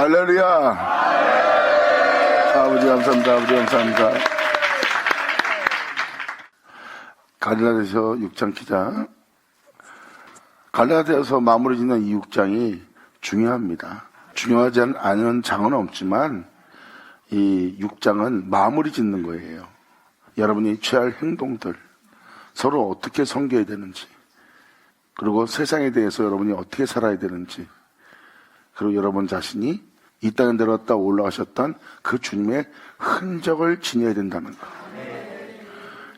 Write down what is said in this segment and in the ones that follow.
할렐루야. 아버지 감사합니다. 아버지 감사합니다. 갈라디아서 6장 기자. 갈라디아서 마무리 짓는 이 6장이 중요합니다. 중요하지 않은 장은 없지만 이 6장은 마무리 짓는 거예요. 여러분이 취할 행동들, 서로 어떻게 섬겨야 되는지, 그리고 세상에 대해서 여러분이 어떻게 살아야 되는지, 그리고 여러분 자신이 이 땅에 내려왔다 올라가셨던 그 주님의 흔적을 지녀야 된다는 것.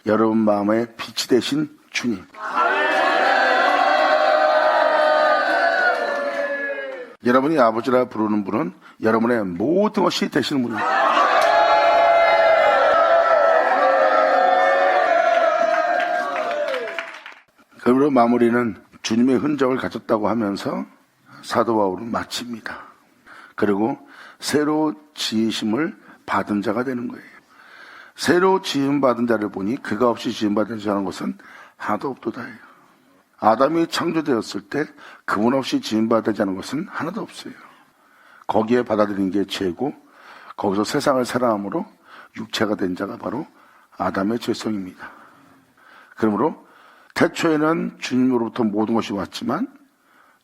여러분 마음에 빛이 되신 주님. 여러분이 아버지라 부르는 분은 여러분의 모든 것이 되시는 분입니다. 그러므로 마무리는 주님의 흔적을 가졌다고 하면서 사도 바울은 마칩니다. 그리고 새로 지으심을 받은 자가 되는 거예요. 새로 지음받은 자를 보니 그가 없이 지음받은 자라는 것은 하나도 없도다예요. 아담이 창조되었을 때 그분 없이 지음받지 않은 것은 하나도 없어요. 거기에 받아들인 게 죄고 거기서 세상을 사랑함으로 육체가 된 자가 바로 아담의 죄성입니다. 그러므로 태초에는 주님으로부터 모든 것이 왔지만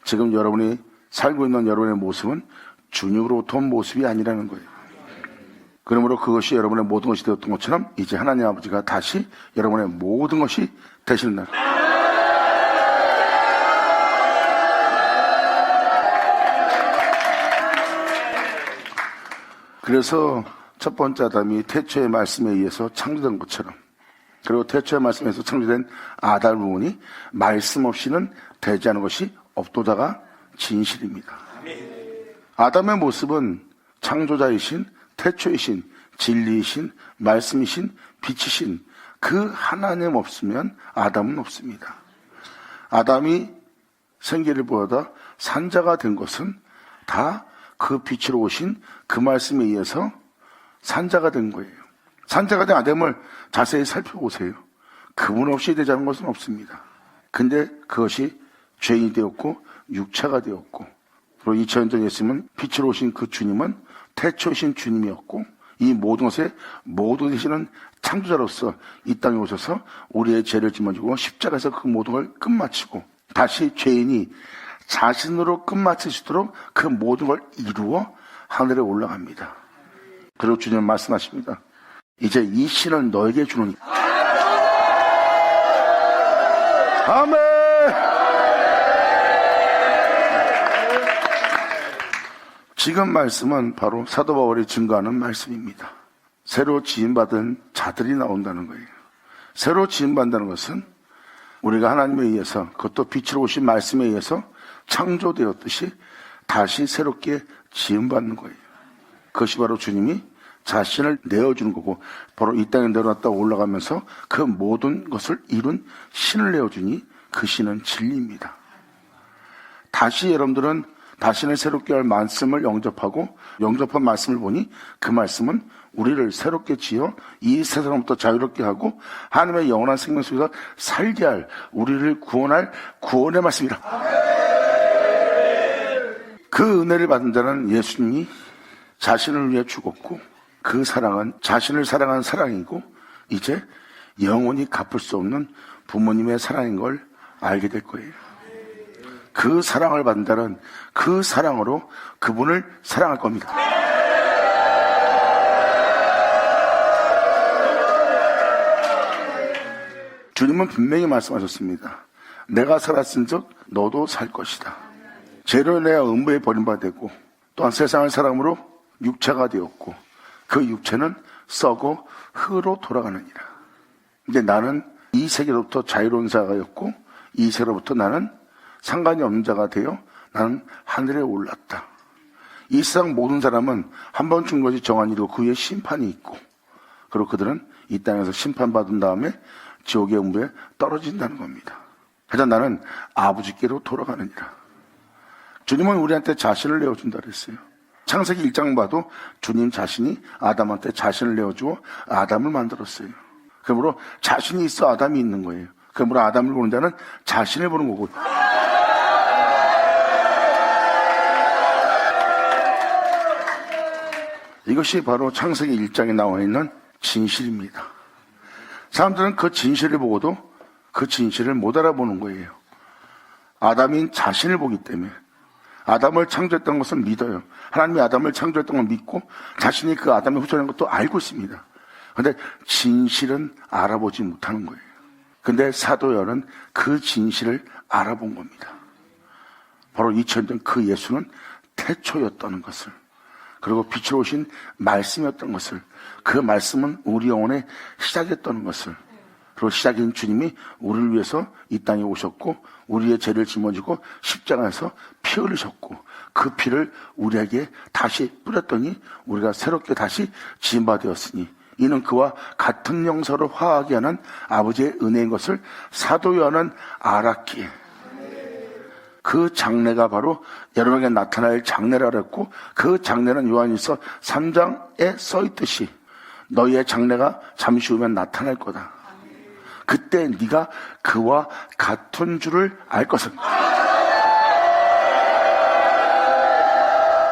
지금 여러분이 살고 있는 여러분의 모습은 주님으로부터 온 모습이 아니라는 거예요. 그러므로 그것이 여러분의 모든 것이 되었던 것처럼 이제 하나님 아버지가 다시 여러분의 모든 것이 되시는 날. 그래서 첫 번째 아담이 태초의 말씀에 의해서 창조된 것처럼, 그리고 태초의 말씀에서 창조된 아담 부분이 말씀 없이는 되지 않은 것이 없도다가 진실입니다. 아담의 모습은 창조자이신, 태초이신, 진리이신, 말씀이신, 빛이신 그 하나님 없으면 아담은 없습니다. 아담이 생기를 보다 산자가 된 것은 다 그 빛으로 오신 그 말씀에 의해서 산자가 된 거예요. 산자가 된 아담을 자세히 살펴보세요. 그분 없이 되지 않은 것은 없습니다. 근데 그것이 죄인이 되었고 육체가 되었고, 그리고 2000년 전에 있으면 빛으로 오신 그 주님은 태초이신 주님이었고, 이 모든 것에 모든 되시는 창조자로서 이 땅에 오셔서 우리의 죄를 짊어지고 십자가에서 그 모든 걸 끝마치고 다시 죄인이 자신으로 끝마치시도록 그 모든 걸 이루어 하늘에 올라갑니다. 그리고 주님은 말씀하십니다. 이제 이 신을 너에게 주노니. 아멘. 지금 말씀은 바로 사도 바울이 증거하는 말씀입니다. 새로 지음받은 자들이 나온다는 거예요. 새로 지음받는다는 것은 우리가 하나님에 의해서, 그것도 빛으로 오신 말씀에 의해서 창조되었듯이 다시 새롭게 지음받는 거예요. 그것이 바로 주님이 자신을 내어주는 거고, 바로 이 땅에 내려왔다 올라가면서 그 모든 것을 이룬 신을 내어주니 그 신은 진리입니다. 다시 여러분들은 자신을 새롭게 할 말씀을 영접하고, 영접한 말씀을 보니 그 말씀은 우리를 새롭게 지어 이 세상부터 자유롭게 하고 하나님의 영원한 생명 속에서 살게 할, 우리를 구원할 구원의 말씀이라. 그 은혜를 받은 자는 예수님이 자신을 위해 죽었고, 그 사랑은 자신을 사랑한 사랑이고, 이제 영원히 갚을 수 없는 부모님의 사랑인 걸 알게 될 거예요. 그 사랑을 받은 자는 그 사랑으로 그분을 사랑할 겁니다. 주님은 분명히 말씀하셨습니다. 내가 살았은즉 너도 살 것이다. 죄로 내가 음부에 버림받았고, 또한 세상을 사람으로 육체가 되었고, 그 육체는 썩어 흙으로 돌아가느니라. 근데 나는 이 세계로부터 자유로운 자가였고, 이 세계로부터 나는 상관이 없는 자가 되어 나는 하늘에 올랐다. 이 세상 모든 사람은 한 번 죽는 것이 정한 일이고 그 위에 심판이 있고, 그리고 그들은 이 땅에서 심판받은 다음에 지옥의 음부에 떨어진다는 겁니다. 하지만 나는 아버지께로 돌아가느니라. 주님은 우리한테 자신을 내어준다 그랬어요. 창세기 1장 봐도 주님 자신이 아담한테 자신을 내어주어 아담을 만들었어요. 그러므로 자신이 있어 아담이 있는 거예요. 그러므로 아담을 보는 자는 자신을 보는 거고, 이것이 바로 창세기 1장에 나와 있는 진실입니다. 사람들은 그 진실을 보고도 그 진실을 못 알아보는 거예요. 아담인 자신을 보기 때문에. 아담을 창조했던 것을 믿어요. 하나님이 아담을 창조했던 걸 믿고 자신이 그 아담의 후손인 것도 알고 있습니다. 그런데 진실은 알아보지 못하는 거예요. 근데 사도 요한은 그 진실을 알아본 겁니다. 바로 2000년 전 그 예수는 태초였다는 것을, 그리고 빛으로 오신 말씀이었던 것을, 그 말씀은 우리 영혼의 시작이었다는 것을, 그리고 시작인 주님이 우리를 위해서 이 땅에 오셨고 우리의 죄를 짊어지고 십자가에서 피 흘리셨고 그 피를 우리에게 다시 뿌렸더니 우리가 새롭게 다시 지음받았으니 이는 그와 같은 영서를 화하게 하는 아버지의 은혜인 것을 사도 요한은 알았기에 그 장래가 바로 여러분에게 나타날 장래라 그랬고, 그 장래는 요한일서 3장에 써있듯이 너희의 장래가 잠시 후면 나타날 거다. 그때 네가 그와 같은 줄을 알 것은.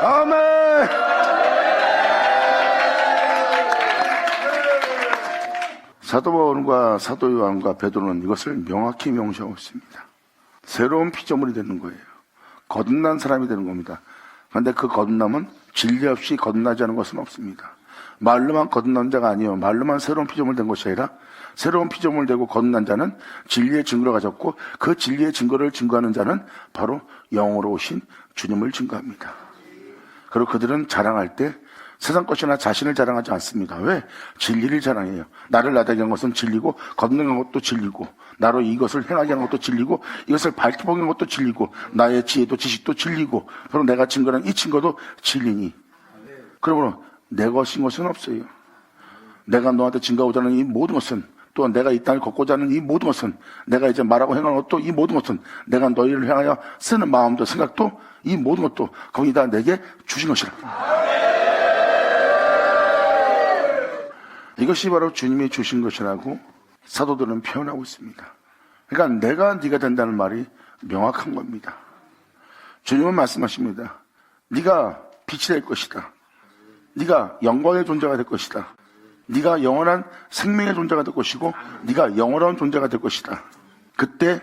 아멘. 사도 바울과 사도 요한과 베드로는 이것을 명확히 명시하고 있습니다. 새로운 피조물이 되는 거예요. 거듭난 사람이 되는 겁니다. 그런데 그 거듭남은 진리 없이 거듭나지 않은 것은 없습니다. 말로만 거듭난 자가 아니에요. 말로만 새로운 피조물 된 것이 아니라 새로운 피조물 되고 거듭난 자는 진리의 증거를 가졌고 그 진리의 증거를 증거하는 자는 바로 영으로 오신 주님을 증거합니다. 그리고 그들은 자랑할 때 세상 것이나 자신을 자랑하지 않습니다. 왜? 진리를 자랑해요. 나를 나다게 한 것은 진리고 거듭난 것도 진리고 나로 이것을 행하게 한 것도 진리고 이것을 밝혀보게 한 것도 진리고 나의 지혜도 지식도 진리고 바로 내가 증거한 이 증거도 진리니. 그러므로 내 것인 것은 없어요. 내가 너한테 증거하고자 하는 이 모든 것은, 또 내가 이 땅을 걷고자 하는 이 모든 것은, 내가 이제 말하고 행하는 것도 이 모든 것은, 내가 너희를 향하여 쓰는 마음도 생각도 이 모든 것도 거기 다 내게 주신 것이라. 이것이 바로 주님이 주신 것이라고 사도들은 표현하고 있습니다. 그러니까 내가 네가 된다는 말이 명확한 겁니다. 주님은 말씀하십니다. 네가 빛이 될 것이다. 네가 영광의 존재가 될 것이다. 네가 영원한 생명의 존재가 될 것이고 네가 영원한 존재가 될 것이다. 그때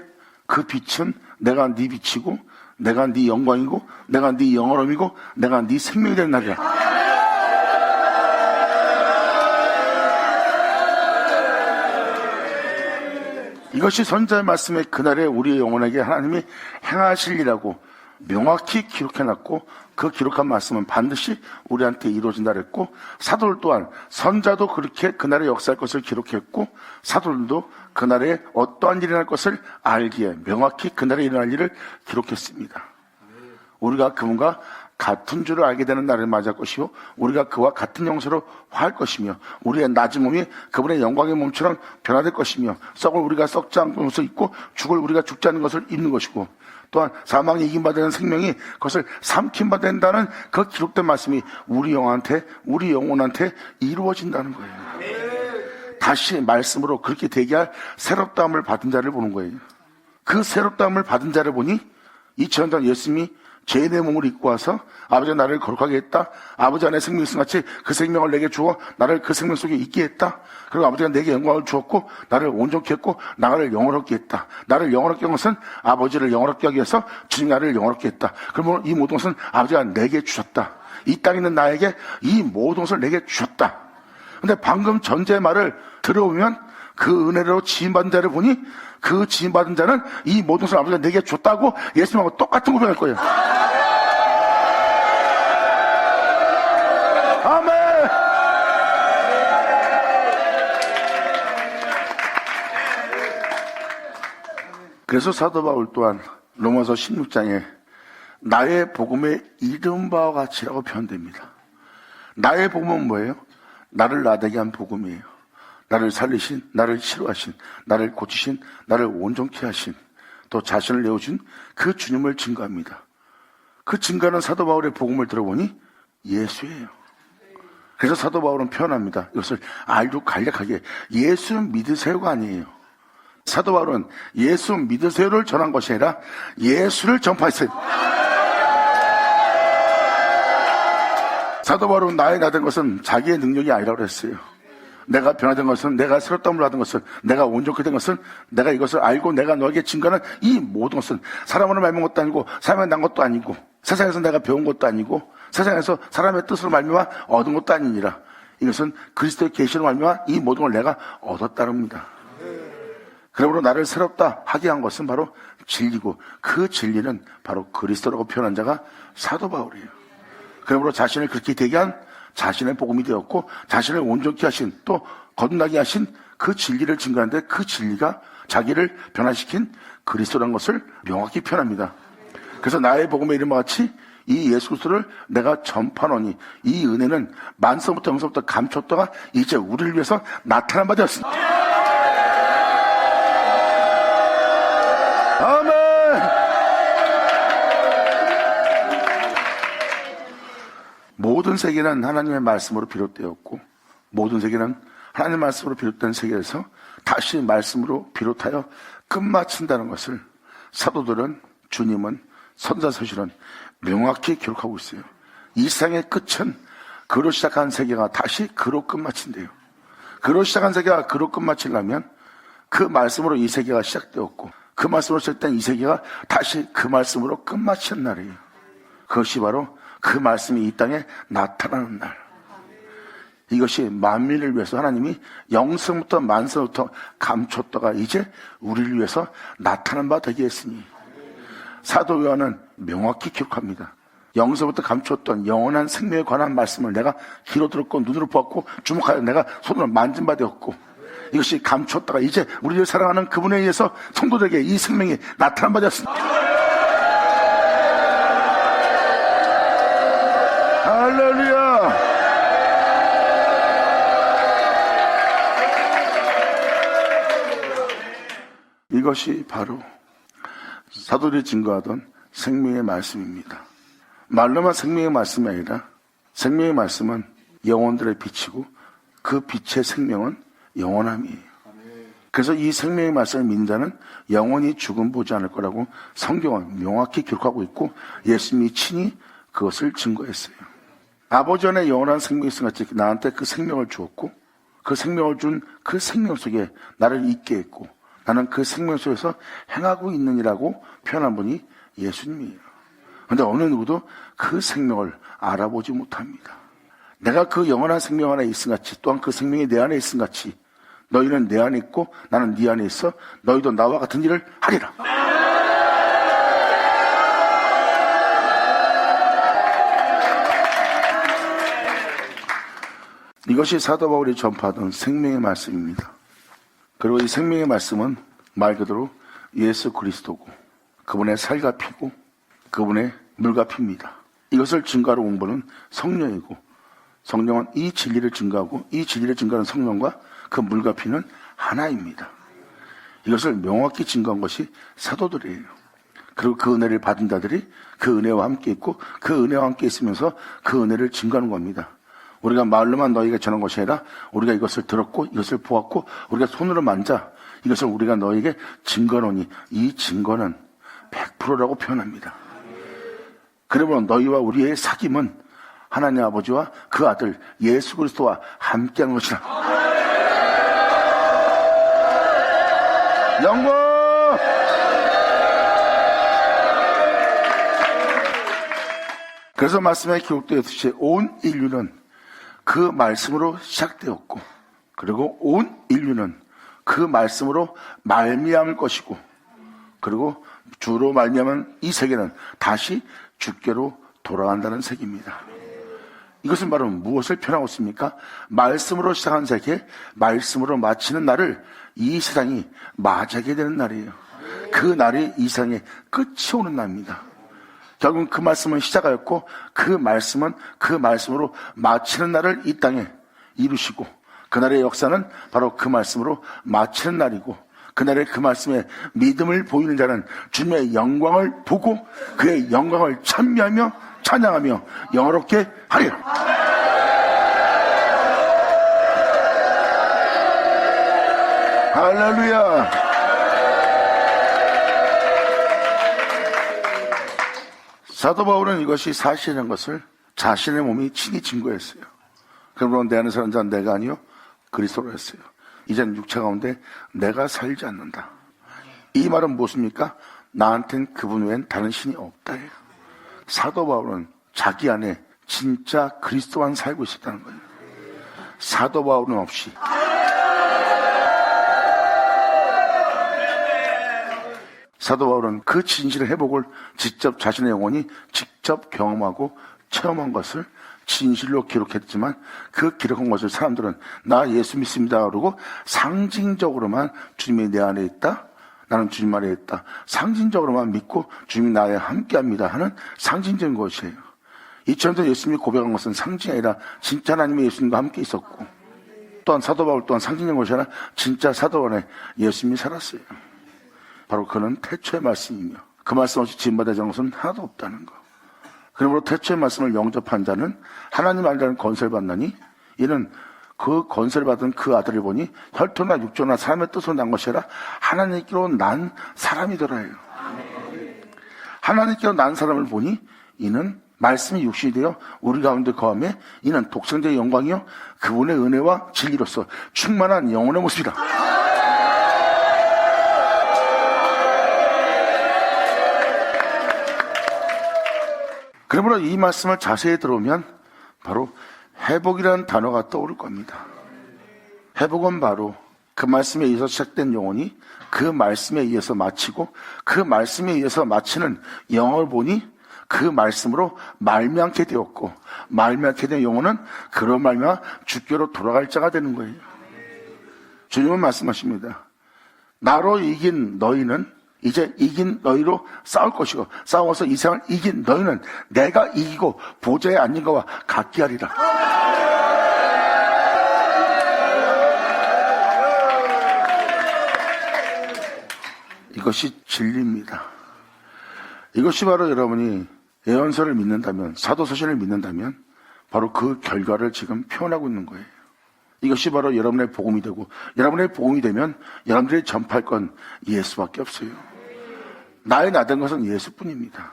그 빛은 내가 네 빛이고 내가 네 영광이고 내가 네 영원함이고 내가 네 생명이 되는 날이야. 이것이 선지자의 말씀에 그날에 우리의 영혼에게 하나님이 행하실 일이라고 명확히 기록해놨고 그 기록한 말씀은 반드시 우리한테 이루어진다 그랬고, 사도들 또한 선자도 그렇게 그날의 역사할 것을 기록했고 사도들도 그날에 어떠한 일이 날 것을 알기에 명확히 그날에 일어날 일을 기록했습니다. 우리가 그분과 같은 줄을 알게 되는 날을 맞이할 것이요 우리가 그와 같은 영서로 화할 것이며 우리의 낮은 몸이 그분의 영광의 몸처럼 변화될 것이며 썩을 우리가 썩지 않는 것을 입고 죽을 우리가 죽지 않는 것을 입는 것이고 또한 사망이 이김받아 되는 생명이 그것을 삼킴받아 된다는 그 기록된 말씀이 우리 영혼한테 우리 영혼한테 이루어진다는 거예요. 다시 말씀으로 그렇게 되게 할 새롭다함을 받은 자를 보는 거예요. 그 새롭다함을 받은 자를 보니 2000년 전 예수님이 죄인의 몸을 입고 와서 아버지가 나를 거룩하게 했다. 아버지 안에 생명이 있음 같이 그 생명을 내게 주어 나를 그 생명 속에 있게 했다. 그리고 아버지가 내게 영광을 주었고 나를 온전케 했고 나를 영원롭게 했다. 나를 영원롭게 한 것은 아버지를 영원롭게 하기 위해서 주님 나를 영원롭게 했다. 그러면 이 모든 것은 아버지가 내게 주셨다. 이 땅에 있는 나에게 이 모든 것을 내게 주셨다. 근데 방금 전제의 말을 들어보면 그 은혜로 지음받은 자를 보니 그 지음받은 자는 이 모든 것을 아버지가 내게 줬다고 예수님하고 똑같은 고백할 거예요. 아멘. 그래서 사도 바울 또한 로마서 16장에 나의 복음의 이른 바와 같이라고 표현됩니다. 나의 복음은 뭐예요? 나를 나되게 한 복음이에요. 나를 살리신, 나를 치료하신, 나를 고치신, 나를 온전케 하신, 또 자신을 내어준 그 주님을 증거합니다. 그 증거하는 사도 바울의 복음을 들어보니 예수예요. 그래서 사도 바울은 표현합니다. 이것을 아주 간략하게 예수 믿으세요가 아니에요. 사도 바울은 예수 믿으세요를 전한 것이 아니라 예수를 전파했어요. 사도 바울은 나의 나된 것은 자기의 능력이 아니라고 그랬어요. 내가 변화된 것은, 내가 새롭다움을 받은 것은, 내가 온전히 된 것은, 내가 이것을 알고 내가 너에게 증거하는 이 모든 것은 사람으로 말미암은 것도 아니고 사람에 난 것도 아니고 세상에서 내가 배운 것도 아니고 세상에서 사람의 뜻으로 말미암아 얻은 것도 아니니라. 이것은 그리스도의 계시로 말미암아 이 모든 걸 내가 얻었다릅니다. 그러므로 나를 새롭다 하게 한 것은 바로 진리고, 그 진리는 바로 그리스도라고 표현한 자가 사도 바울이에요. 그러므로 자신을 그렇게 되게 한 자신의 복음이 되었고, 자신을 온전케 하신, 또 거듭나게 하신 그 진리를 증거하는데, 그 진리가 자기를 변화시킨 그리스도라는 것을 명확히 표현합니다. 그래서 나의 복음의 이름과 같이 이 예수 그리스도를 내가 전파하노니, 이 은혜는 만서부터 영서부터 감췄다가 이제 우리를 위해서 나타난 바 되었습니다. 아멘. 모든 세계는 하나님의 말씀으로 비롯되었고, 모든 세계는 하나님의 말씀으로 비롯된 세계에서 다시 말씀으로 비롯하여 끝마친다는 것을 사도들은, 주님은, 선자서실은 명확히 기록하고 있어요. 이 세상의 끝은 그로 시작한 세계가 다시 그로 끝마친대요. 그로 시작한 세계가 그로 끝마치려면 그 말씀으로 이 세계가 시작되었고, 그 말씀으로 시작된 이 세계가 다시 그 말씀으로 끝마치는 날이에요. 그것이 바로 그 말씀이 이 땅에 나타나는 날. 이것이 만민을 위해서 하나님이 영성부터 만성부터 감췄다가 이제 우리를 위해서 나타난 바 되게 했으니, 사도 요한은 명확히 기록합니다. 영성부터 감췄던 영원한 생명에 관한 말씀을 내가 귀로 들었고 눈으로 보았고 주목하여 내가 손으로 만진 바 되었고, 이것이 감췄다가 이제 우리를 사랑하는 그분에 의해서 성도들에게 이 생명이 나타난 바 되었습니다. 할렐루야. 이것이 바로 사도들이 증거하던 생명의 말씀입니다. 말로만 생명의 말씀이 아니라 생명의 말씀은 영혼들의 빛이고, 그 빛의 생명은 영원함이에요. 그래서 이 생명의 말씀을 믿는 자는 영원히 죽음 보지 않을 거라고 성경은 명확히 기록하고 있고, 예수님이 친히 그것을 증거했어요. 아버지 안에 영원한 생명이 있음같이 나한테 그 생명을 주었고, 그 생명을 준 그 생명 속에 나를 있게 했고, 나는 그 생명 속에서 행하고 있느니라고 표현한 분이 예수님이에요. 그런데 어느 누구도 그 생명을 알아보지 못합니다. 내가 그 영원한 생명 안에 있음같이, 또한 그 생명이 내 안에 있음같이 너희는 내 안에 있고 나는 네 안에 있어 너희도 나와 같은 일을 하리라. 이것이 사도 바울이 전파하던 생명의 말씀입니다. 그리고 이 생명의 말씀은 말 그대로 예수 그리스도고, 그분의 살과 피고, 그분의 물과 피입니다. 이것을 증거하러 온 분은 성령이고, 성령은 이 진리를 증거하고, 이 진리를 증거하는 성령과 그 물과 피는 하나입니다. 이것을 명확히 증거한 것이 사도들이에요. 그리고 그 은혜를 받은 자들이 그 은혜와 함께 있고, 그 은혜와 함께 있으면서 그 은혜를 증거하는 겁니다. 우리가 말로만 너희에게 전한 것이 아니라 우리가 이것을 들었고 이것을 보았고 우리가 손으로 만져 이것을 우리가 너희에게 증거하노니, 이 증거는 100%라고 표현합니다. 그러므로 너희와 우리의 사귐은 하나님 아버지와 그 아들 예수 그리스도와 함께하는 것이라. 영광! 그래서 말씀에 기록되었듯이 온 인류는 그 말씀으로 시작되었고, 그리고 온 인류는 그 말씀으로 말미암을 것이고, 그리고 주로 말미암은 이 세계는 다시 주께로 돌아간다는 세계입니다. 이것은 바로 무엇을 표현하고 있습니까? 말씀으로 시작한 세계, 말씀으로 마치는 날을 이 세상이 맞이하게 되는 날이에요. 그 날이 이 세상의 끝이 오는 날입니다. 결국은 그 말씀은 시작하였고, 그 말씀은 그 말씀으로 마치는 날을 이 땅에 이루시고, 그날의 역사는 바로 그 말씀으로 마치는 날이고, 그날의 그 말씀에 믿음을 보이는 자는 주님의 영광을 보고 그의 영광을 찬미하며 찬양하며 영화롭게 하리라. 할렐루야. 사도 바울은 이것이 사실인 것을 자신의 몸이 친히 증거했어요. 그러므로 내 안에 사는 자는 내가 아니요 그리스도로 했어요. 이제는 육체 가운데 내가 살지 않는다. 이 말은 무엇입니까? 나한텐 그분 외엔 다른 신이 없다예요. 사도 바울은 자기 안에 진짜 그리스도만 살고 있었다는 거예요. 사도 바울은 없이. 사도 바울은 그 진실의 회복을 직접 자신의 영혼이 직접 경험하고 체험한 것을 진실로 기록했지만 그 기록한 것을 사람들은 나 예수 믿습니다 그러고 상징적으로만 주님이 내 안에 있다, 나는 주님 안에 있다, 상징적으로만 믿고 주님이 나에 함께합니다 하는 상징적인 것이에요. 2000년 전 예수님이 고백한 것은 상징이 아니라 진짜 하나님의 예수님과 함께 있었고, 또한 사도 바울 또한 상징적인 것이 아니라 진짜 사도 안에 예수님이 살았어요. 바로 그는 태초의 말씀이며 그 말씀 없이 지음받아야 하는 것은 하나도 없다는 것. 그러므로 태초의 말씀을 영접한 자는 하나님 안이라는 건설을 받나니 이는 그 건설을 받은 그 아들을 보니 혈통이나 육조나 사람의 뜻으로 난 것이 아니라 하나님께로 난 사람이더라요. 하나님께로 난 사람을 보니 이는 말씀이 육신이 되어 우리 가운데 거하며 이는 독생자의 영광이요 그분의 은혜와 진리로서 충만한 영혼의 모습이다. 그러므로 이 말씀을 자세히 들어오면 바로 회복이라는 단어가 떠오를 겁니다. 회복은 바로 그 말씀에 의해서 시작된 영혼이 그 말씀에 의해서 마치고 그 말씀에 의해서 마치는 영혼을 보니 그 말씀으로 말미암게 되었고 말미암게 된 영혼은 그로 말미암아 주께로 돌아갈 자가 되는 거예요. 주님은 말씀하십니다. 나로 이긴 너희는 이제 이긴 너희로 싸울 것이고 싸워서 이 세상을 이긴 너희는 내가 이기고 보좌에 앉은 것과 같게 하리라. 이것이 진리입니다. 이것이 바로 여러분이 예언서를 믿는다면, 사도서신을 믿는다면 바로 그 결과를 지금 표현하고 있는 거예요. 이것이 바로 여러분의 복음이 되고, 여러분의 복음이 되면 여러분들이 전파할 건 예수밖에 없어요. 나의 나된 것은 예수뿐입니다.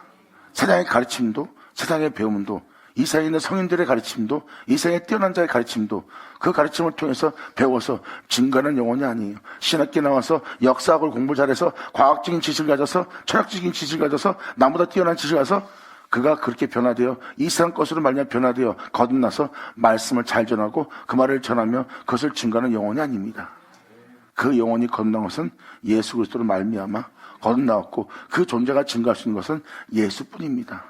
세상의 가르침도, 세상의 배움도, 이 세상에 있는 성인들의 가르침도, 이 세상에 뛰어난 자의 가르침도 그 가르침을 통해서 배워서 증거하는 영혼이 아니에요. 신학교 나와서 역사학을 공부 잘해서 과학적인 지식을 가져서 철학적인 지식을 가져서 나보다 뛰어난 지식을 가져서 그가 그렇게 변화되어 이 세상 것으로 말미암아 변화되어 거듭나서 말씀을 잘 전하고 그 말을 전하며 그것을 증거하는 영혼이 아닙니다. 그 영혼이 거듭난 것은 예수 그리스도로 말미암아 거듭나왔고 그 존재가 증거할 수 있는 것은 예수뿐입니다.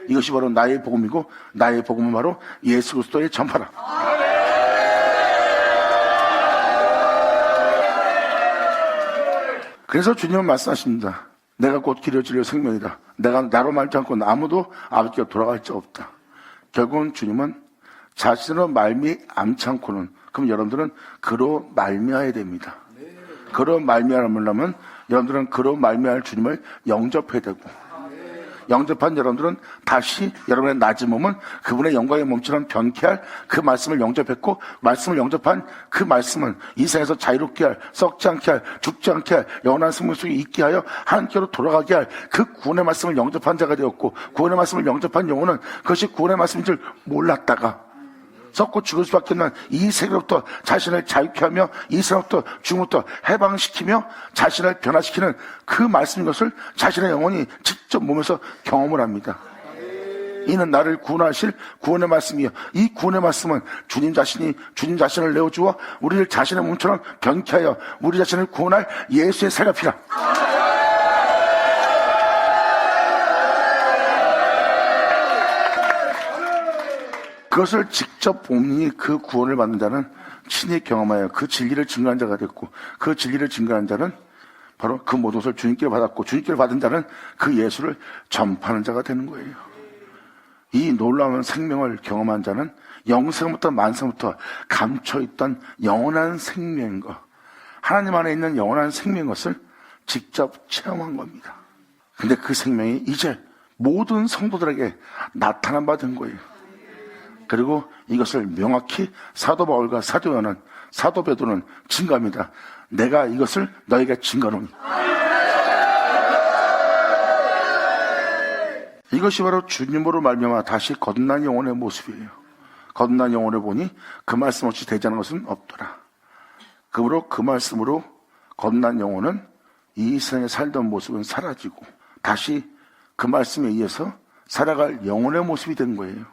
이것이 바로 나의 복음이고 나의 복음은 바로 예수 그리스도의 전파라. 그래서 주님은 말씀하십니다. 내가 곧 길이요 진리요 생명이다. 내가 나로 말지 않고 아무도 아버지께 돌아갈 자 없다. 결국은 주님은 자신으로 말미암지 않고는, 그럼 여러분들은 그로 말미암아야 됩니다. 그로 말미암으려면 여러분들은 그로 말미암을 주님을 영접해야 되고, 영접한 여러분들은 다시 여러분의 낮은 몸은 그분의 영광의 몸처럼 변케 할 그 말씀을 영접했고, 말씀을 영접한 그 말씀은 이 세상에서 자유롭게 할, 썩지 않게 할, 죽지 않게 할, 영원한 생명 속에 있게 하여 하나님께로 돌아가게 할 그 구원의 말씀을 영접한 자가 되었고, 구원의 말씀을 영접한 영혼은 그것이 구원의 말씀인 줄 몰랐다가 썩고 죽을 수밖에 없는 이 세계로부터 자신을 자유케 하며 이 세상부터 죽음부터 해방시키며 자신을 변화시키는 그 말씀인 것을 자신의 영혼이 직접 몸에서 경험을 합니다. 이는 나를 구원하실 구원의 말씀이요, 이 구원의 말씀은 주님 자신을 내어주어 우리를 자신의 몸처럼 변케 하여 우리 자신을 구원할 예수의 살갑이라. 그것을 직접 본인이 그 구원을 받는 자는 친히 경험하여 그 진리를 증거한 자가 됐고, 그 진리를 증거한 자는 바로 그 모든 것을 주님께 받았고, 주님께 받은 자는 그 예수를 전파하는 자가 되는 거예요. 이 놀라운 생명을 경험한 자는 영생부터 만생부터 감춰있던 영원한 생명인 것, 하나님 안에 있는 영원한 생명인 것을 직접 체험한 겁니다. 근데 그 생명이 이제 모든 성도들에게 나타난 바 된 거예요. 그리고 이것을 명확히 사도 바울과 사도 요한은, 사도 베드로는 증거합니다. 내가 이것을 너에게 증거하노니. 이것이 바로 주님으로 말미암아 다시 거듭난 영혼의 모습이에요. 거듭난 영혼을 보니 그 말씀 없이 되지 않은 것은 없더라. 그러므로 그 말씀으로 거듭난 영혼은 이 세상에 살던 모습은 사라지고 다시 그 말씀에 의해서 살아갈 영혼의 모습이 된 거예요.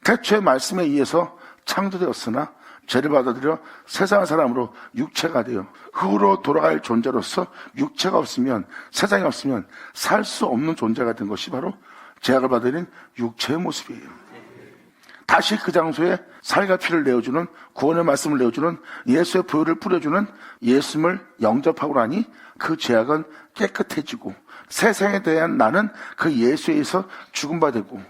태초의 말씀에 의해서 창조되었으나 죄를 받아들여 세상 사람으로 육체가 되어 흙으로 돌아갈 존재로서 육체가 없으면, 세상이 없으면 살 수 없는 존재가 된 것이 바로 죄악을 받아들인 육체의 모습이에요. 다시 그 장소에 살과 피를 내어주는, 구원의 말씀을 내어주는, 예수의 보혈을 뿌려주는 예수님을 영접하고 나니 그 죄악은 깨끗해지고 세상에 대한 나는 그 예수에 의해서 죽음바 되고,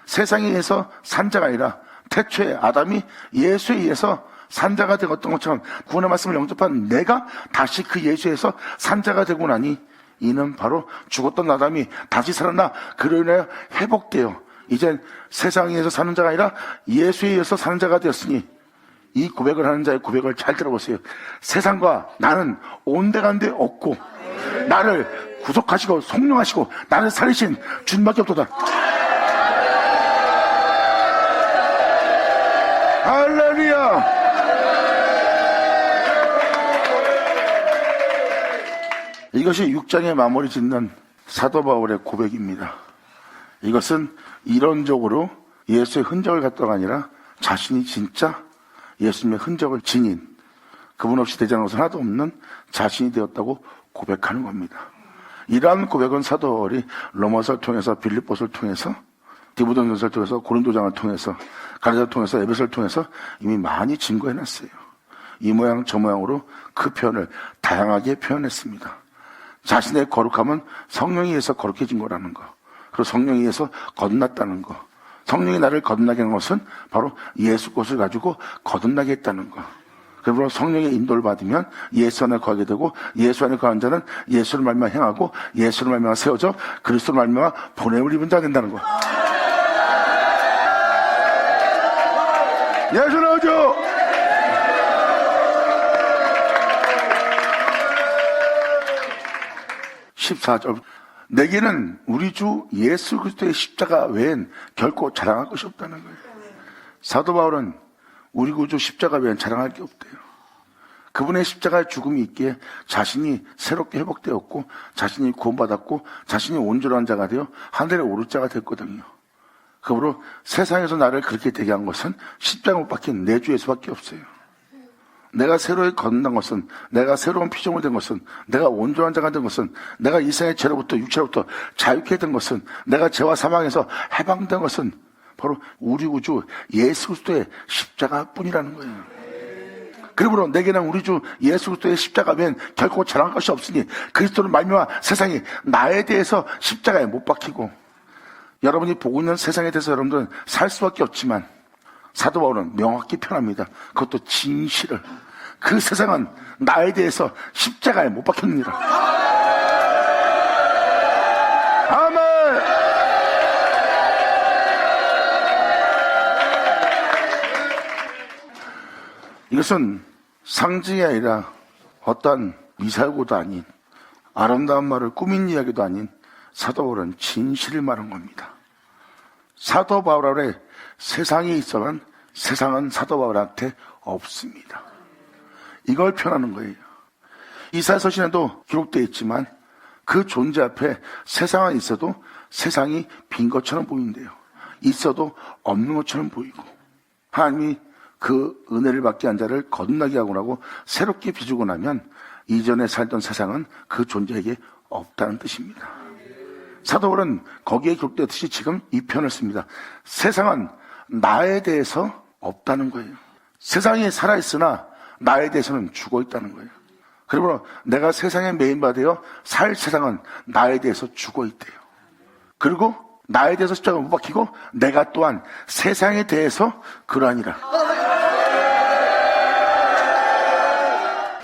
세상에 의해서 산자가 아니라 태초에 아담이 예수에 의해서 산자가 되었던 것처럼 구원의 말씀을 영접한 내가 다시 그 예수에서 산자가 되고 나니 이는 바로 죽었던 아담이 다시 살아나 그로 인하여 회복되어 이젠 세상에 의해서 사는 자가 아니라 예수에 의해서 사는 자가 되었으니, 이 고백을 하는 자의 고백을 잘 들어보세요. 세상과 나는 온데간데 없고 나를 구속하시고 성령하시고 나를 살리신 주님밖에 없도다. 할렐루야. 이것이 6장의 마무리 짓는 사도 바울의 고백입니다. 이것은 이론적으로 예수의 흔적을 갖다가 아니라 자신이 진짜 예수님의 흔적을 지닌, 그분 없이 되지 않은 것은 하나도 없는 자신이 되었다고 고백하는 겁니다. 이러한 고백은 사도 바울이 로마서를 통해서, 빌립보서를 통해서, 디모데전서를 통해서, 고린도장을 통해서, 갈라디아를 통해서, 에베소를 통해서 이미 많이 증거해놨어요. 이 모양 저 모양으로 그 표현을 다양하게 표현했습니다. 자신의 거룩함은 성령에 의해서 거룩해진 거라는 거, 그리고 성령에 의해서 거듭났다는 거, 성령이 나를 거듭나게 한 것은 바로 예수 것을 가지고 거듭나게 했다는 거. 그러므로 성령의 인도를 받으면 예수 안에 거하게 되고, 예수 안에 거한 자는 예수를 말미암아 행하고 예수를 말미암아 세워져 그리스도를 말미암아 보냄을 입은 자가 된다는 거. 예수 나오죠. (14절) 내게는 우리 주 예수 그리스도의 십자가 외엔 결코 자랑할 것이 없다는 거예요. 사도 바울은 우리 구주 십자가 외엔 자랑할 게 없대요. 그분의 십자가의 죽음이 있기에 자신이 새롭게 회복되었고, 자신이 구원받았고, 자신이 온전한 자가 되어 하늘에 오를 자가 됐거든요. 그러므로 세상에서 나를 그렇게 되게 한 것은 십자가 못 박힌 내 주 예수밖에 없어요. 내가 새로이 거듭난 것은, 내가 새로운 피조물 된 것은, 내가 온전한 자가 된 것은, 내가 이 세상의 죄로부터, 육체로부터 자유케 된 것은, 내가 죄와 사망에서 해방된 것은 바로 우리 구주 예수 그리스도의 십자가뿐이라는 거예요. 그러므로 내게는 우리 주 예수 그리스도의 십자가 외엔 결코 자랑할 것이 없으니, 그리스도를 말미암아 세상이 나에 대해서 십자가에 못 박히고, 여러분이 보고 있는 세상에 대해서 여러분들은 살 수밖에 없지만 사도 바울은 명확히 표현합니다. 그것도 진실을. 그 세상은 나에 대해서 십자가에 못 박혔느니라. 아멘. 이것은 상징이 아니라 어떠한 미사고도 아닌, 아름다운 말을 꾸민 이야기도 아닌 사도 바울은 진실을 말한 겁니다. 사도 바울 아래 세상에 있어만 세상은 사도 바울한테 없습니다. 이걸 표현하는 거예요. 이사야 서신에도 기록되어 있지만 그 존재 앞에 세상은 있어도 세상이 빈 것처럼 보인대요. 있어도 없는 것처럼 보이고, 하나님이 그 은혜를 받게 한 자를 거듭나게 하고 나고 새롭게 빚고 나면 이전에 살던 세상은 그 존재에게 없다는 뜻입니다. 사도 바울은 거기에 기록되었듯이 지금 이 표현을 씁니다. 세상은 나에 대해서 없다는 거예요. 세상이 살아있으나 나에 대해서는 죽어있다는 거예요. 그러므로 내가 세상에 메인바되어 살 세상은 나에 대해서 죽어있대요. 그리고 나에 대해서 십자가 못 박히고 내가 또한 세상에 대해서 그러하니라.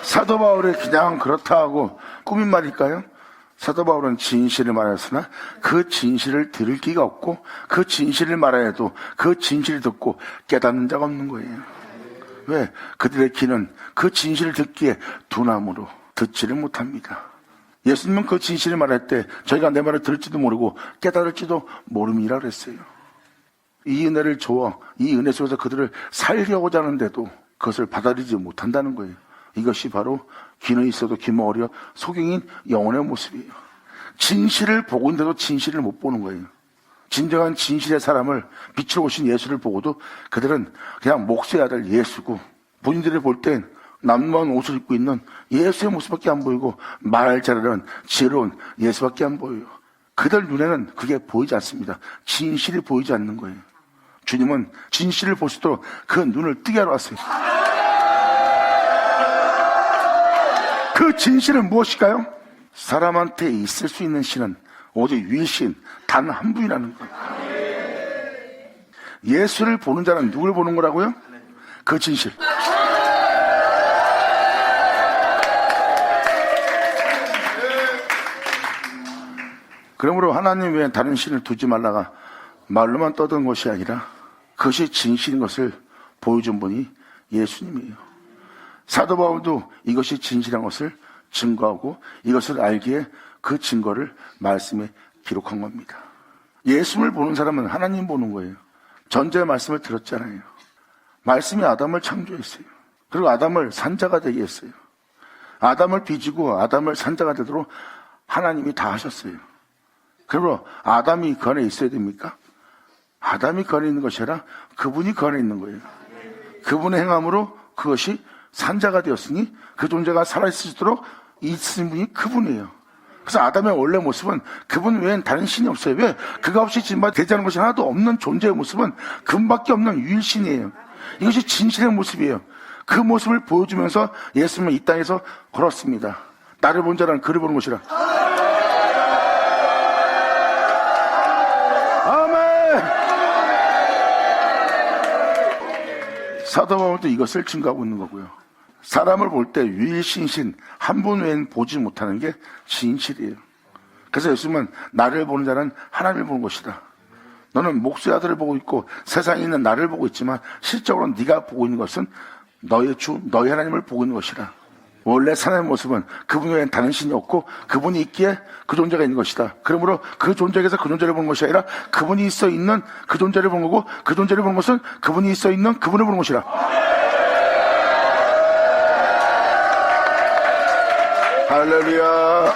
사도 바울이 그냥 그렇다 하고 꾸민 말일까요? 사도 바울은 진실을 말하였으나 그 진실을 들을 기가 없고, 그 진실을 말하여 해도 그 진실을 듣고 깨닫는 자가 없는 거예요. 왜? 그들의 귀는 그 진실을 듣기에 둔함으로 듣지를 못합니다. 예수님은 그 진실을 말할 때 저희가 내 말을 들을지도 모르고 깨달을지도 모름이라 그랬어요. 이 은혜를 주어 이 은혜 속에서 그들을 살려고자 하는데도 그것을 받아들이지 못한다는 거예요. 이것이 바로 귀는 있어도 귀머거려 소경인 영혼의 모습이에요. 진실을 보고 있는데도 진실을 못 보는 거예요. 진정한 진실의 사람을 빛으로 오신 예수를 보고도 그들은 그냥 목수의 아들 예수고, 본인들이 볼 땐 남루한 옷을 입고 있는 예수의 모습밖에 안 보이고 말할 잘하는 지혜로운 예수밖에 안 보여요. 그들 눈에는 그게 보이지 않습니다. 진실이 보이지 않는 거예요. 주님은 진실을 볼 수 있도록 그 눈을 뜨게 하러 왔어요. 그 진실은 무엇일까요? 사람한테 있을 수 있는 신은 오직 유일신 단 한 분이라는 거예요. 예수를 보는 자는 누굴 보는 거라고요? 그 진실. 그러므로 하나님 외에 다른 신을 두지 말라가 말로만 떠드는 것이 아니라 그것이 진실인 것을 보여준 분이 예수님이에요. 사도 바울도 이것이 진실한 것을 증거하고 이것을 알기에 그 증거를 말씀에 기록한 겁니다. 예수를 보는 사람은 하나님 보는 거예요. 전제 말씀을 들었잖아요. 말씀이 아담을 창조했어요. 그리고 아담을 산자가 되게 했어요. 아담을 빚고 아담을 산자가 되도록 하나님이 다 하셨어요. 그러므로 아담이 그 안에 있어야 됩니까? 아담이 그 안에 있는 것이 아니라 그분이 그 안에 있는 거예요. 그분의 행함으로 그것이 산자가 되었으니 그 존재가 살아있을 수 있도록 있는 분이 그분이에요. 그래서 아담의 원래 모습은 그분 외엔 다른 신이 없어요. 왜? 그가 없이 지금까지 되지 것이 하나도 없는 존재의 모습은 그분밖에 없는 유일신이에요. 이것이 진실의 모습이에요. 그 모습을 보여주면서 예수님은 이 땅에서 걸었습니다. 나를 본 자는 그를 보는 것이라. 아멘. 사도 바울도 이것을 증거하고 있는 거고요. 사람을 볼 때 유일신신 한 분 외엔 보지 못하는 게 진실이에요. 그래서 예수님은 나를 보는 자는 하나님을 보는 것이다. 너는 목수의 아들을 보고 있고 세상에 있는 나를 보고 있지만 실적으로 네가 보고 있는 것은 너의 주, 너의 하나님을 보고 있는 것이다. 원래 사람의 모습은 그분 외엔 다른 신이 없고 그분이 있기에 그 존재가 있는 것이다. 그러므로 그 존재에서 그 존재를 보는 것이 아니라 그분이 있어 있는 그 존재를 보는 거고 그 존재를 보는 것은 그분이 있어 있는 그분을 보는 것이다. 할렐루야.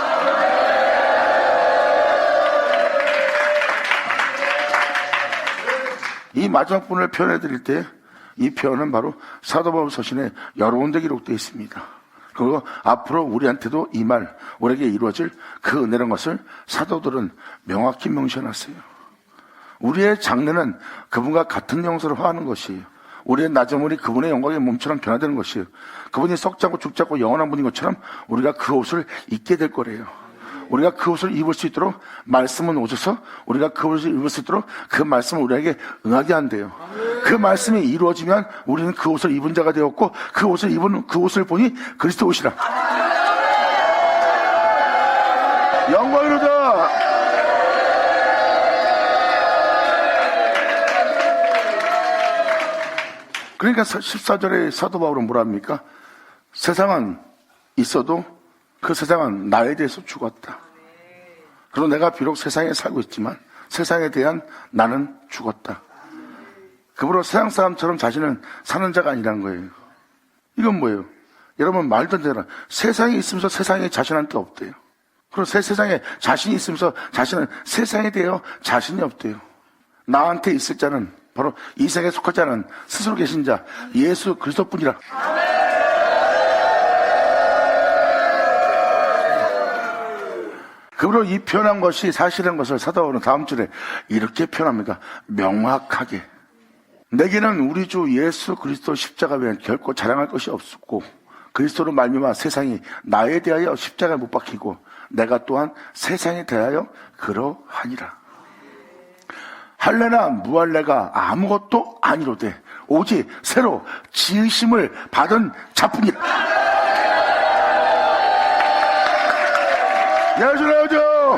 이 마지막 분을 표현해 드릴 때 이 표현은 바로 사도 바울 서신에 여러 군데 기록되어 있습니다. 그리고 앞으로 우리한테도 이 말, 우리에게 이루어질 그 은혜라는 것을 사도들은 명확히 명시해놨어요. 우리의 장래는 그분과 같은 영광을 화하는 것이에요. 우리의 낮음물이 그분의 영광의 몸처럼 변화되는 것이에요. 그분이 썩지 않고 죽지 않고 영원한 분인 것처럼 우리가 그 옷을 입게 될 거래요. 우리가 그 옷을 입을 수 있도록 말씀은 오셔서 우리가 그 옷을 입을 수 있도록 그 말씀을 우리에게 응하게 한대요. 그 말씀이 이루어지면 우리는 그 옷을 입은 자가 되었고 그 옷을 입은 그 옷을 보니 그리스도 옷이라. 영광이로다. 그러니까 14절에 사도 바울은 뭐라 합니까? 세상은 있어도 그 세상은 나에 대해서 죽었다. 그리고 내가 비록 세상에 살고 있지만 세상에 대한 나는 죽었다. 그러므로 세상 사람처럼 자신은 사는 자가 아니라는 거예요. 이건 뭐예요? 여러분 말도 안 되잖아. 세상에 있으면서 세상에 자신한테 없대요. 그리고 세상에 자신이 있으면서 자신은 세상에 대해 자신이 없대요. 나한테 있을 자는 바로 이 세상에 속하지 않은 스스로 계신 자 예수 그리스도뿐이라. 그러므로 이 표현한 것이 사실인 것을 사도 바울은 다음 줄에 이렇게 표현합니다. 명확하게. 내게는 우리 주 예수 그리스도 십자가 외엔 결코 자랑할 것이 없었고 그리스도로 말미암아 세상이 나에 대하여 십자가에 못 박히고 내가 또한 세상에 대하여 그러하니라. 할례나 무할례가 아무것도 아니로되 오직 새로 지으심을 받은 자뿐이라. 예수 나오죠.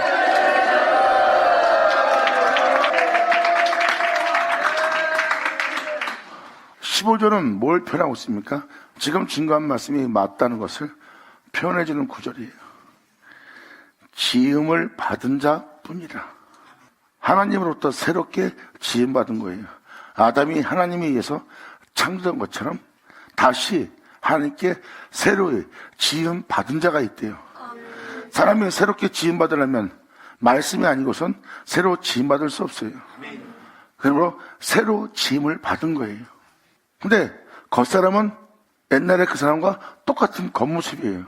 (15절은) 뭘 표현하고 있습니까? 지금 증거한 말씀이 맞다는 것을 표현해주는 구절이에요. 지음을 받은 자뿐이라. 하나님으로부터 새롭게 지음받은 거예요. 아담이 하나님에 의해서 창조된 것처럼 다시 하나님께 새로이 지음받은 자가 있대요. 사람이 새롭게 지음받으려면 말씀이 아니고선 새로 지음받을 수 없어요. 그러므로 새로 지음을 받은 거예요. 근데 겉사람은 옛날에 그 사람과 똑같은 겉모습이에요.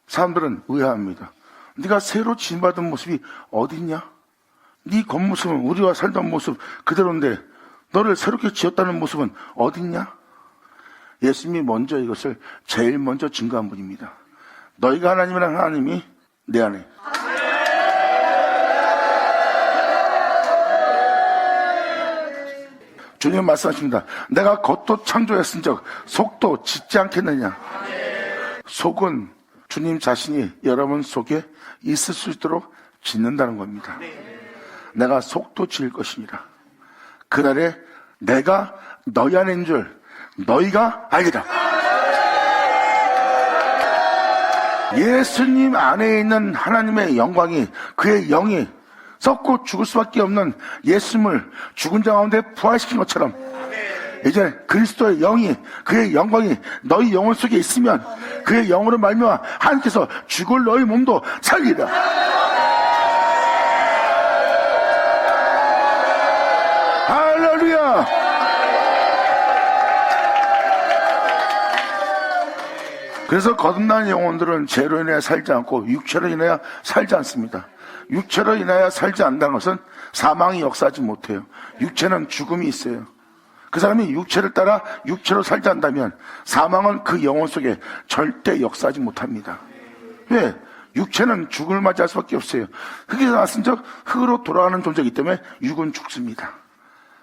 사람들은 의아합니다. 네가 새로 지음받은 모습이 어딨냐? 네 겉모습은 우리와 살던 모습 그대로인데 너를 새롭게 지었다는 모습은 어딨냐? 예수님이 먼저 이것을 제일 먼저 증거한 분입니다. 너희가 하나님이란 하나님이 내 안에. 주님 말씀하십니다. 내가 겉도 창조했은즉 속도 짓지 않겠느냐. 속은 주님 자신이 여러분 속에 있을 수 있도록 짓는다는 겁니다. 내가 속도 지을 것이니라. 그날에 내가 너희 안에 있는 줄 너희가 알리라. 예수님 안에 있는 하나님의 영광이, 그의 영이 썩고 죽을 수밖에 없는 예수님을 죽은 자 가운데 부활시킨 것처럼 이제 그리스도의 영이, 그의 영광이 너희 영혼 속에 있으면 그의 영으로 말미암아 하나님께서 죽을 너희 몸도 살리라. 할렐루야. 그래서 거듭난 영혼들은 죄로 인하여 살지 않고 육체로 인하여 살지 않습니다. 육체로 인하여 살지 않는다는 것은 사망이 역사하지 못해요. 육체는 죽음이 있어요. 그 사람이 육체를 따라 육체로 살지 않는다면 사망은 그 영혼 속에 절대 역사하지 못합니다. 왜? 육체는 죽음을 맞이할 수밖에 없어요. 흙에서 났은 적 흙으로 돌아가는 존재이기 때문에 육은 죽습니다.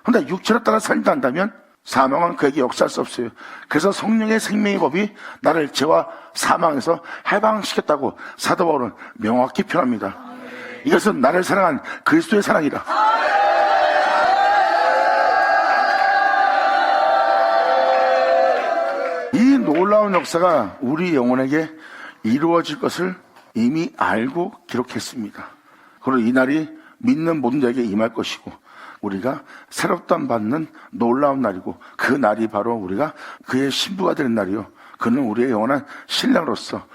그런데 육체를 따라 살지 않는다면 사망은 그에게 역사할 수 없어요. 그래서 성령의 생명의 법이 나를 죄와 사망에서 해방시켰다고 사도 바울은 명확히 표현합니다. 이것은 나를 사랑한 그리스도의 사랑이라. 이 놀라운 역사가 우리 영혼에게 이루어질 것을 이미 알고 기록했습니다. 그리고 이 날이 믿는 모든 자에게 임할 것이고 우리가 새롭담 받는 놀라운 날이고 그 날이 바로 우리가 그의 신부가 되는 날이요. 그는 우리의 영원한 신랑으로서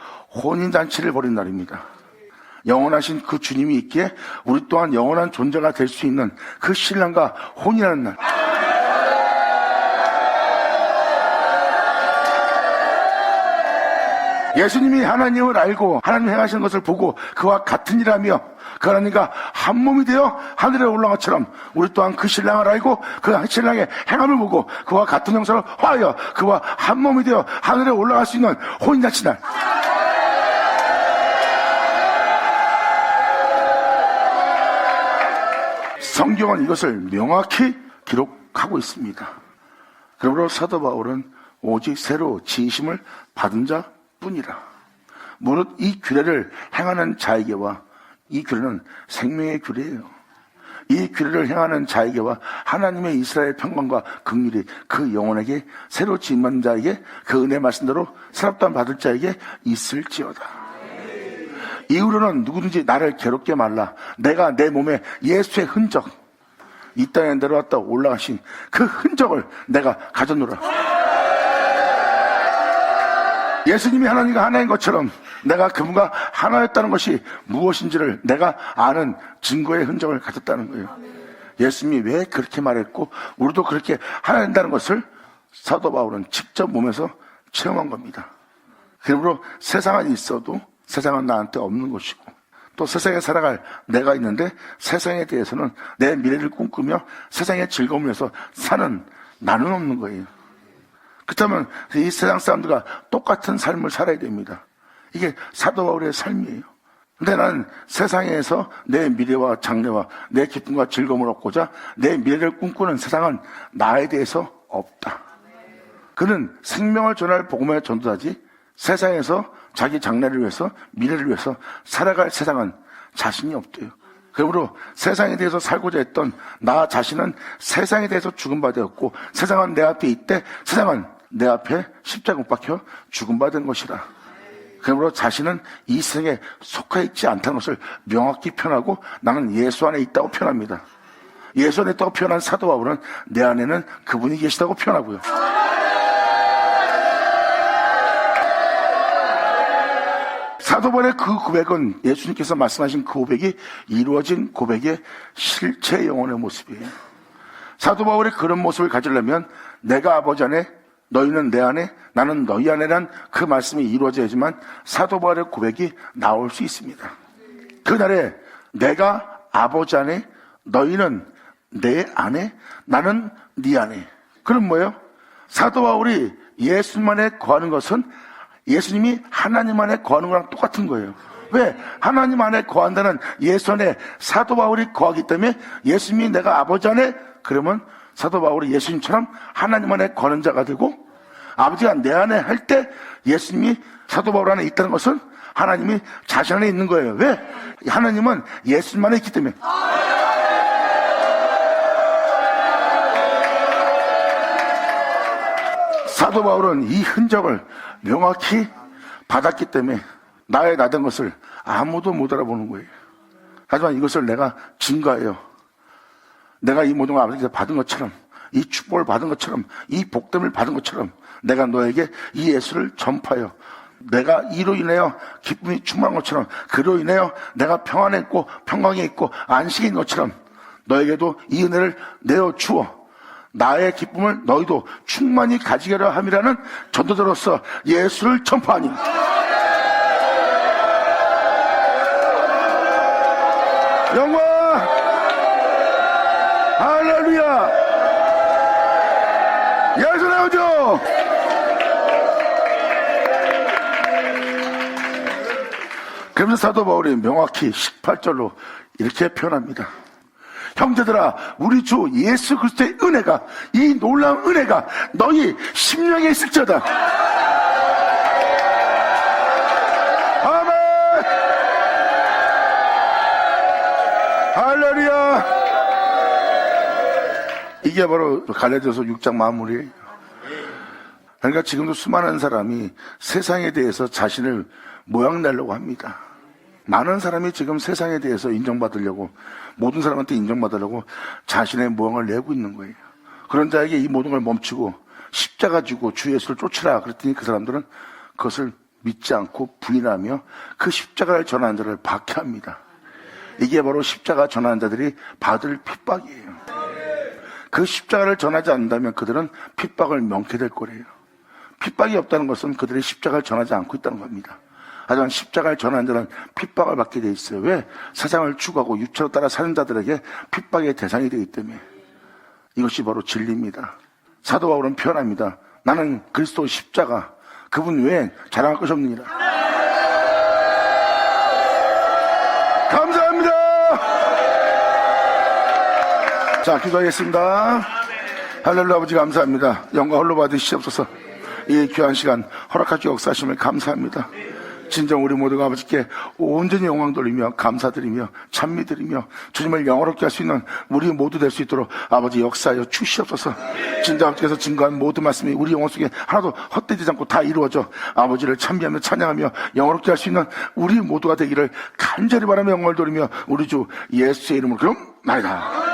혼인잔치를 벌인 날입니다. 영원하신 그 주님이 있기에 우리 또한 영원한 존재가 될 수 있는 그 신랑과 혼인하는 날. 예수님이 하나님을 알고 하나님 행하시는 것을 보고 그와 같은 일하며 그 하나님과 한 몸이 되어 하늘에 올라간 것처럼 우리 또한 그 신랑을 알고 그 신랑의 행함을 보고 그와 같은 형상을 화하여 그와 한 몸이 되어 하늘에 올라갈 수 있는 혼인잔치 날. 성경은 이것을 명확히 기록하고 있습니다. 그러므로 사도 바울은 오직 새로 지으심을 받은 자뿐이라. 무릇 이 규례를 행하는 자에게와 이 규례는 생명의 규례예요. 이 규례를 행하는 자에게와 하나님의 이스라엘 평강과 긍휼이 그 영혼에게 새로 지은 자에게 그 은혜 말씀대로 새롭다 받을 자에게 있을지어다. 이후로는 누구든지 나를 괴롭게 말라. 내가 내 몸에 예수의 흔적, 이 땅에 내려왔다 올라가신 그 흔적을 내가 가져노라. 예수님이 하나님과 하나인 것처럼 내가 그분과 하나였다는 것이 무엇인지를 내가 아는 증거의 흔적을 가졌다는 거예요. 예수님이 왜 그렇게 말했고 우리도 그렇게 하나 된다는 것을 사도 바울은 직접 몸에서 체험한 겁니다. 그러므로 세상은 있어도 세상은 나한테 없는 것이고 또 세상에 살아갈 내가 있는데 세상에 대해서는 내 미래를 꿈꾸며 세상의 즐거움을 위해서 사는 나는 없는 거예요. 그렇다면 이 세상 사람들과 똑같은 삶을 살아야 됩니다. 이게 사도 바울의 삶이에요. 근데 나는 세상에서 내 미래와 장래와 내 기쁨과 즐거움을 얻고자 내 미래를 꿈꾸는 세상은 나에 대해서 없다. 그는 생명을 전할 복음의 전도자지 세상에서 자기 장래를 위해서 미래를 위해서 살아갈 세상은 자신이 없대요. 그러므로 세상에 대해서 살고자 했던 나 자신은 세상에 대해서 죽음 바 되었고 세상은 내 앞에 있대 세상은 내 앞에 십자가 못 박혀 죽음 받은 것이라. 그러므로 자신은 이 세상에 속해 있지 않다는 것을 명확히 표현하고 나는 예수 안에 있다고 표현합니다. 예수 안에 있다고 표현한 사도 바울은 내 안에는 그분이 계시다고 표현하고요. 사도 바울의 그 고백은 예수님께서 말씀하신 그 고백이 이루어진 고백의 실체 영혼의 모습이에요. 사도 바울의 그런 모습을 가지려면 내가 아버지 안에 너희는 내 안에 나는 너희 안에란 그 말씀이 이루어져야지만 사도 바울의 고백이 나올 수 있습니다. 그날에 내가 아버지 안에 너희는 내 안에 나는 네 안에. 그럼 뭐예요? 사도 바울이 예수님 안에 거하는 것은 예수님이 하나님 안에 거하는 거랑 똑같은 거예요. 왜? 하나님 안에 거한다는 예수 안에 사도 바울이 거하기 때문에 예수님이 내가 아버지 안에, 그러면 사도 바울이 예수님처럼 하나님 안에 거하는 자가 되고, 아버지가 내 안에 할 때 예수님이 사도 바울 안에 있다는 것은 하나님이 자신 안에 있는 거예요. 왜? 하나님은 예수님 안에 있기 때문에. 사도 바울은 이 흔적을 명확히 받았기 때문에 나의 나된 것을 아무도 못 알아보는 거예요. 하지만 이것을 내가 증거해요. 내가 이 모든 걸 아버지께서 받은 것처럼, 이 축복을 받은 것처럼, 이 복됨을 받은 것처럼 내가 너에게 이 예수를 전파해요. 내가 이로 인하여 기쁨이 충만한 것처럼, 그로 인하여 내가 평안에 있고 평강에 있고 안식에 있는 것처럼 너에게도 이 은혜를 내어 주어 나의 기쁨을 너희도 충만히 가지게라 함이라는 전도자로서 예수를 전파하니. 영광! 할렐루야! 예수 나오죠? 그러면서 사도 바울이 명확히 18절로 이렇게 표현합니다. 형제들아, 우리 주 예수 그리스도의 은혜가, 이 놀라운 은혜가 너희 심령에 있을지어다. 아멘. 할렐루야. 이게 바로 갈라디아서 6장 마무리예요. 그러니까 지금도 수많은 사람이 세상에 대해서 자신을 모양내려고 합니다. 많은 사람이 지금 세상에 대해서 인정받으려고, 모든 사람한테 인정받으려고 자신의 모양을 내고 있는 거예요. 그런 자에게 이 모든 걸 멈추고 십자가 지고 주 예수를 쫓으라 그랬더니 그 사람들은 그것을 믿지 않고 부인하며 그 십자가를 전하는 자를 박해합니다. 이게 바로 십자가 전하는 자들이 받을 핍박이에요. 그 십자가를 전하지 않는다면 그들은 핍박을 면케 될 거래요. 핍박이 없다는 것은 그들이 십자가를 전하지 않고 있다는 겁니다. 하지만 십자가를 전하는 자는 핍박을 받게 돼 있어요. 왜? 세상을 추구하고 육체로 따라 사는 자들에게 핍박의 대상이 되기 때문에. 이것이 바로 진리입니다. 사도 바울은 표현합니다. 나는 그리스도 십자가, 그분 외엔 자랑할 것이 없느니라. 감사합니다. 자, 기도하겠습니다. 할렐루야. 아버지 감사합니다. 영광 홀로 받으시옵소서. 이 귀한 시간 허락하시고 역사하심을 감사합니다. 진정 우리 모두가 아버지께 온전히 영광 돌리며 감사드리며 찬미드리며 주님을 영화롭게 할 수 있는 우리 모두 될 수 있도록 아버지 역사하여 주시옵소서. 진정 아버지께서 증거한 모든 말씀이 우리 영혼 속에 하나도 헛되지 않고 다 이루어져 아버지를 찬미하며 찬양하며 영화롭게 할 수 있는 우리 모두가 되기를 간절히 바라며 영광을 돌리며 우리 주 예수의 이름으로 그럼 말이다.